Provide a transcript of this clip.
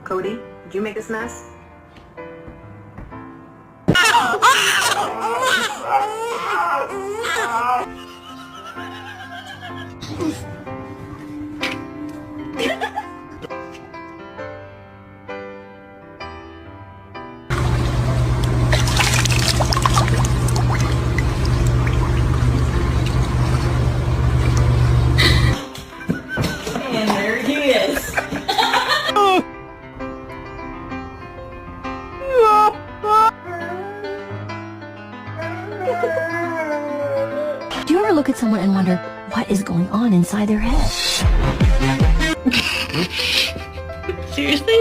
Cody, did you make this mess? And there he is. Do you ever look at someone and wonder what is going on inside their head? Seriously?